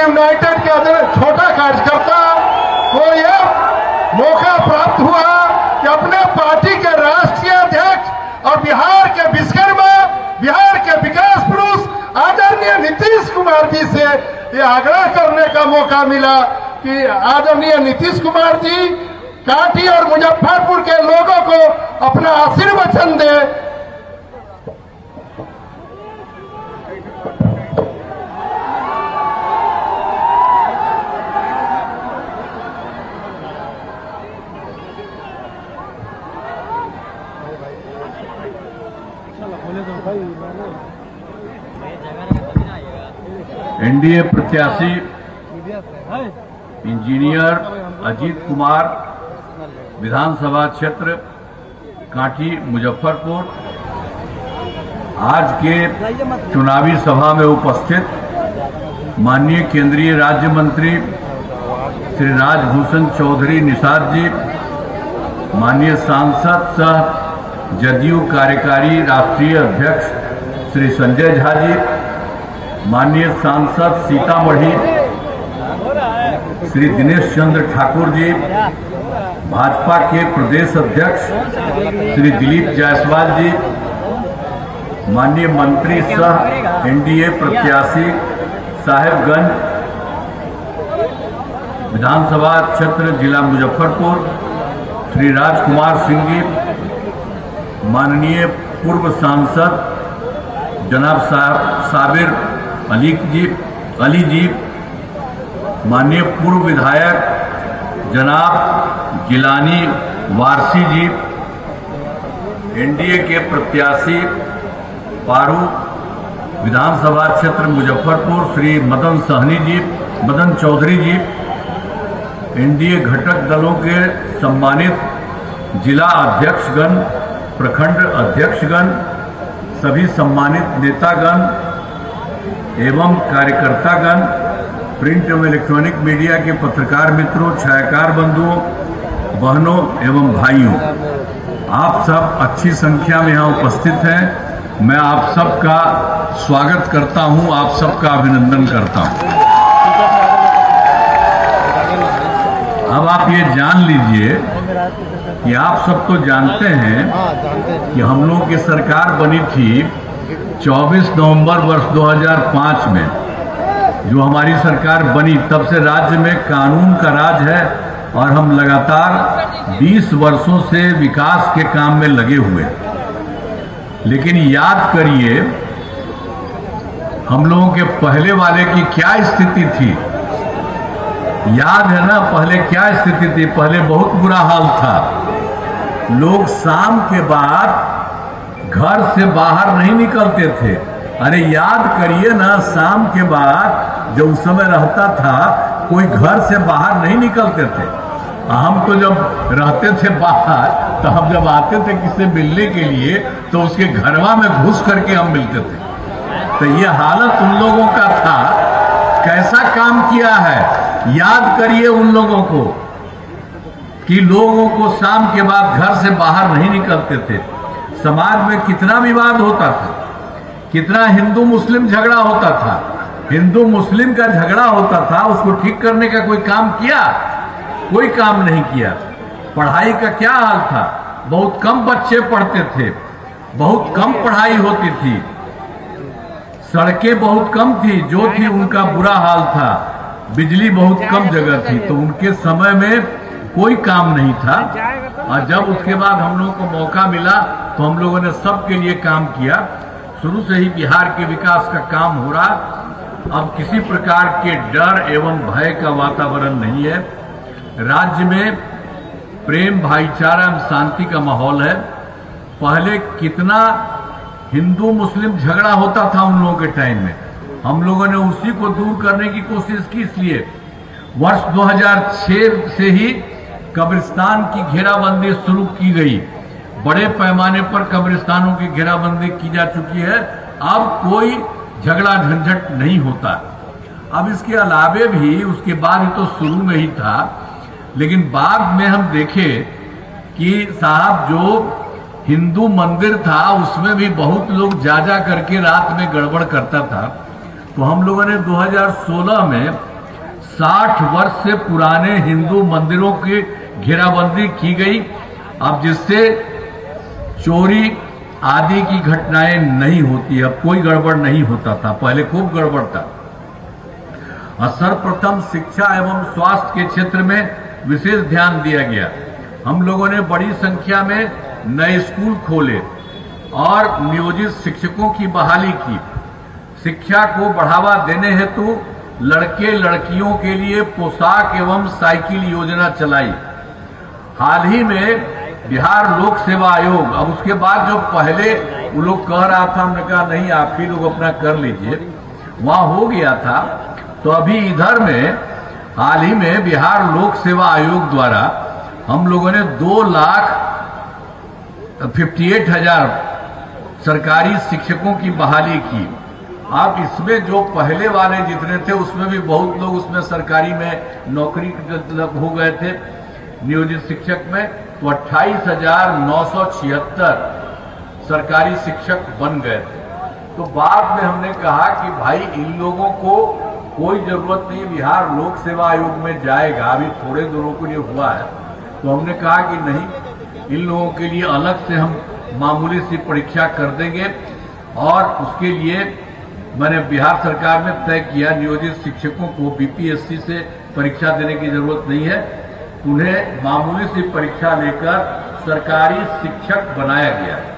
United के छोटा कार्यकर्ता को यह मौका प्राप्त हुआ कि अपने पार्टी के राष्ट्रीय अध्यक्ष और बिहार के विश्वकर्मा, बिहार के विकास पुरुष आदरणीय नीतीश कुमार जी से ये आग्रह करने का मौका मिला कि आदरणीय नीतीश कुमार जी कांटी और मुजफ्फरपुर के लोगों को अपना आशीर्वचन दे। एनडीए प्रत्याशी इंजीनियर अजीत कुमार विधानसभा क्षेत्र कांटी मुजफ्फरपुर आज के चुनावी सभा में उपस्थित माननीय केंद्रीय राज्य मंत्री श्री राजभूषण चौधरी निषाद जी, माननीय सांसद सह जदयू कार्यकारी राष्ट्रीय अध्यक्ष श्री संजय झा जी, माननीय सांसद सीतामढ़ी श्री दिनेश चंद्र ठाकुर जी, भाजपा के प्रदेश अध्यक्ष श्री दिलीप जायसवाल जी, माननीय मंत्री सह एनडीए प्रत्याशी साहेबगंज विधानसभा क्षेत्र जिला मुजफ्फरपुर श्री राजकुमार सिंह जी, माननीय पूर्व सांसद जनाब साबिर अली जी, माननीय पूर्व विधायक जनाब गिलानी वारसी जी, एनडीए के प्रत्याशी पारू विधानसभा क्षेत्र मुजफ्फरपुर श्री मदन चौधरी जी, एनडीए घटक दलों के सम्मानित जिला अध्यक्षगण, प्रखंड अध्यक्षगण, सभी सम्मानित नेतागण एवं कार्यकर्तागण, प्रिंट एवं इलेक्ट्रॉनिक मीडिया के पत्रकार मित्रों, छायाकार बंधुओं, बहनों एवं भाइयों, आप सब अच्छी संख्या में यहाँ उपस्थित हैं। मैं आप सबका स्वागत करता हूँ, आप सबका अभिनंदन करता हूँ। अब आप ये जान लीजिए कि आप सब तो जानते हैं कि हम लोगों की सरकार बनी थी 24 नवंबर वर्ष 2005 में। जो हमारी सरकार बनी तब से राज्य में कानून का राज है और हम लगातार 20 वर्षों से विकास के काम में लगे हुए। लेकिन याद करिए हम लोगों के पहले वाले की क्या स्थिति थी। याद है ना पहले क्या स्थिति थी? पहले बहुत बुरा हाल था। लोग शाम के बाद घर से बाहर नहीं निकलते थे। अरे याद करिए ना, शाम के बाद जब उस समय रहता था कोई घर से बाहर नहीं निकलते थे। हम तो जब रहते थे बाहर तो हम जब आते थे किसी मिलने के लिए तो उसके घरवा में घुस करके हम मिलते थे। तो ये हालत उन लोगों का था। कैसा काम किया है याद करिए उन लोगों को कि लोगों को शाम के बाद घर से बाहर नहीं निकलते थे। समाज में कितना विवाद होता था, कितना हिंदू मुस्लिम झगड़ा होता था। हिंदू मुस्लिम का झगड़ा होता था, उसको ठीक करने का कोई काम किया? कोई काम नहीं किया। पढ़ाई का क्या हाल था? बहुत कम बच्चे पढ़ते थे, बहुत कम पढ़ाई होती थी, सड़कें बहुत कम थी, जो थी उनका बुरा हाल था, बिजली बहुत कम जगह थी। तो उनके समय में कोई काम नहीं था। और जब उसके बाद हम लोगों को मौका मिला तो हम लोगों ने सबके लिए काम किया। शुरू से ही बिहार के विकास का काम हो रहा। अब किसी प्रकार के डर एवं भय का वातावरण नहीं है। राज्य में प्रेम, भाईचारा एवं शांति का माहौल है। पहले कितना हिंदू मुस्लिम झगड़ा होता था उन लोगों के टाइम में, हम लोगों ने उसी को दूर करने की कोशिश की। इसलिए वर्ष 2006 से ही कब्रिस्तान की घेराबंदी शुरू की गई। बड़े पैमाने पर कब्रिस्तानों की घेराबंदी की जा चुकी है। अब कोई झगड़ा झंझट नहीं होता। अब इसके अलावे भी उसके बाद तो शुरू में ही था, लेकिन बाद में हम देखें कि साहब जो हिंदू मंदिर था उसमें भी बहुत लोग जा करके रात में गड़बड़ करता था। तो हम लोगों ने 2016 में 60 वर्ष से पुराने हिंदू मंदिरों की घेराबंदी की गई, अब जिससे चोरी आदि की घटनाएं नहीं होती। अब कोई गड़बड़ नहीं होता था, पहले खूब गड़बड़ था। और सर्वप्रथम शिक्षा एवं स्वास्थ्य के क्षेत्र में विशेष ध्यान दिया गया। हम लोगों ने बड़ी संख्या में नए स्कूल खोले और नियोजित शिक्षकों की बहाली की। शिक्षा को बढ़ावा देने हेतु लड़के लड़कियों के लिए पोशाक एवं साइकिल योजना चलाई। हाल ही में बिहार लोक सेवा आयोग, अब उसके बाद जो पहले वो लोग कह रहा था, हमने कहा नहीं आप ही लोग अपना कर लीजिए, वहां हो गया था। तो अभी इधर में हाल ही में बिहार लोक सेवा आयोग द्वारा हम लोगों ने 2,58,000 सरकारी शिक्षकों की बहाली की। अब इसमें जो पहले वाले जितने थे उसमें भी बहुत लोग उसमें सरकारी में नौकरी हो गए थे नियोजित शिक्षक में, तो 28,976 सरकारी शिक्षक बन गए थे। तो बाद में हमने कहा कि भाई इन लोगों को कोई जरूरत नहीं बिहार लोक सेवा आयोग में जाएगा, अभी थोड़े दिनों के लिए हुआ है। तो हमने कहा कि नहीं, इन लोगों के लिए अलग से हम मामूली सी परीक्षा कर देंगे। और उसके लिए मैंने बिहार सरकार ने तय किया नियोजित शिक्षकों को बीपीएससी से परीक्षा देने की जरूरत नहीं है, उन्हें मामूली सी परीक्षा लेकर सरकारी शिक्षक बनाया गया है।